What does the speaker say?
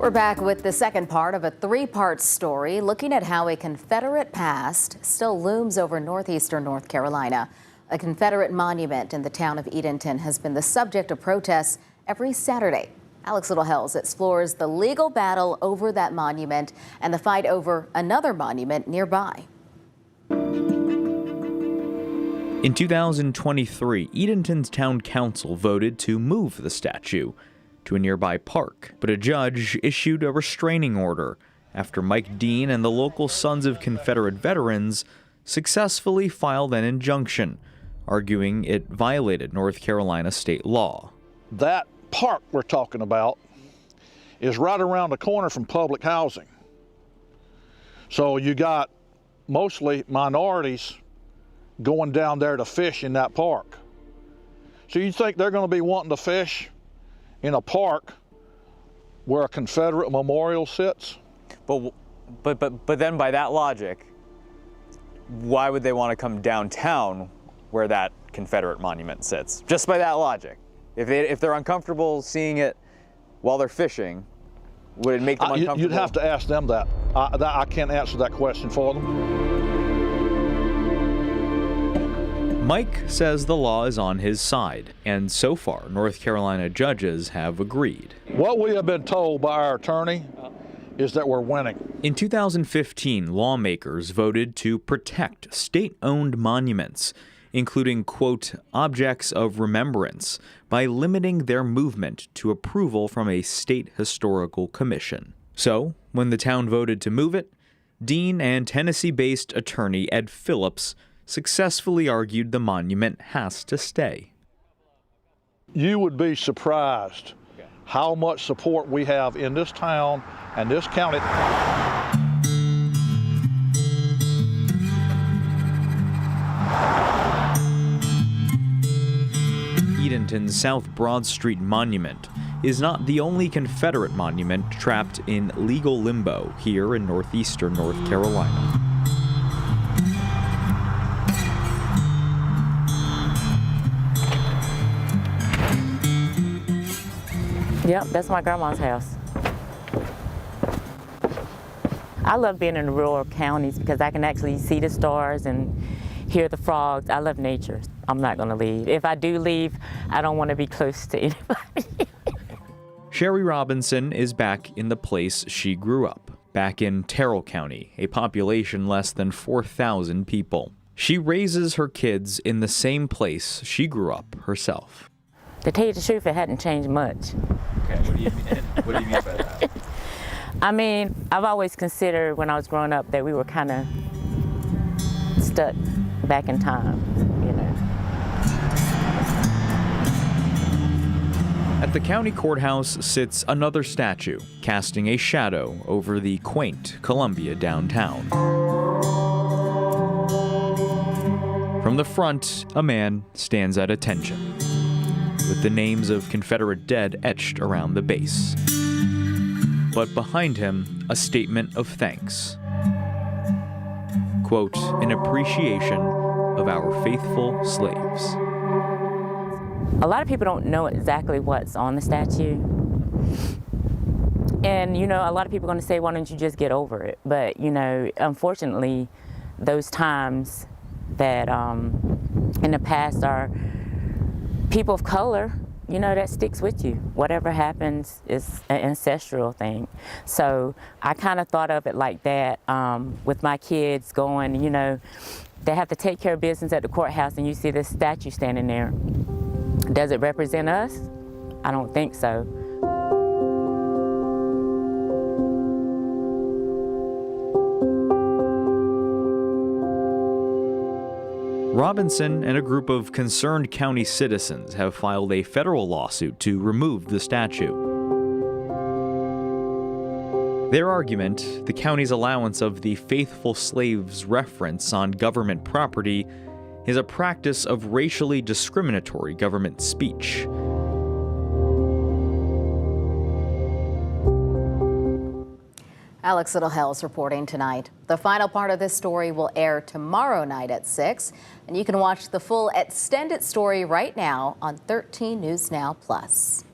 We're back with the second part of a three-part story looking at how a Confederate past still looms over northeastern North Carolina. A Confederate monument in the town of Edenton has been the subject of protests every Saturday. Alex Littlehales explores the legal battle over that monument and the fight over another monument nearby. In 2023, Edenton's town council voted to move the statue to a nearby park, but a judge issued a restraining order after Mike Dean and the local Sons of Confederate Veterans successfully filed an injunction, arguing it violated North Carolina state law. That park we're talking about is right around the corner from public housing. So you got mostly minorities going down there to fish in that park. So you think they're going to be wanting to fish in a park where a Confederate memorial sits? But then by that logic, why would they want to come downtown where that Confederate monument sits? Just by that logic. If they're uncomfortable seeing it while they're fishing, would it make them uncomfortable? You'd have to ask them that. I can't answer that question for them. Mike says the law is on his side, and so far, North Carolina judges have agreed. What we have been told by our attorney is that we're winning. In 2015, lawmakers voted to protect state-owned monuments, including, quote, objects of remembrance, by limiting their movement to approval from a state historical commission. So, when the town voted to move it, Dean and Tennessee-based attorney Ed Phillips successfully argued the monument has to stay. You would be surprised how much support we have in this town and this county. Edenton's South Broad Street Monument is not the only Confederate monument trapped in legal limbo here in northeastern North Carolina. Yep, that's my grandma's house. I love being in the rural counties because I can actually see the stars and hear the frogs. I love nature. I'm not going to leave. If I do leave, I don't want to be close to anybody. Sherry Robinson is back in the place she grew up, back in Terrell County, a population less than 4,000 people. She raises her kids in the same place she grew up herself. To tell you the truth, it hadn't changed much. Okay, what do you mean? What do you mean by that? I mean, I've always considered when I was growing up that we were kind of stuck back in time, you know. At the county courthouse sits another statue, casting a shadow over the quaint Columbia downtown. From the front, a man stands at attention, with the names of Confederate dead etched around the base. But behind him, a statement of thanks. Quote, in appreciation of our faithful slaves. A lot of people don't know exactly what's on the statue. And, you know, a lot of people are going to say, why don't you just get over it? But, you know, unfortunately, those times that in the past are people of color, you know, that sticks with you. Whatever happens is an ancestral thing. So I kind of thought of it like that with my kids going, you know, they have to take care of business at the courthouse and you see this statue standing there. Does it represent us? I don't think so. Robinson and a group of concerned county citizens have filed a federal lawsuit to remove the statue. Their argument, the county's allowance of the faithful slaves reference on government property, is a practice of racially discriminatory government speech. Alex Littlehales reporting tonight. The final part of this story will air tomorrow night at 6, and you can watch the full extended story right now on 13 News Now Plus.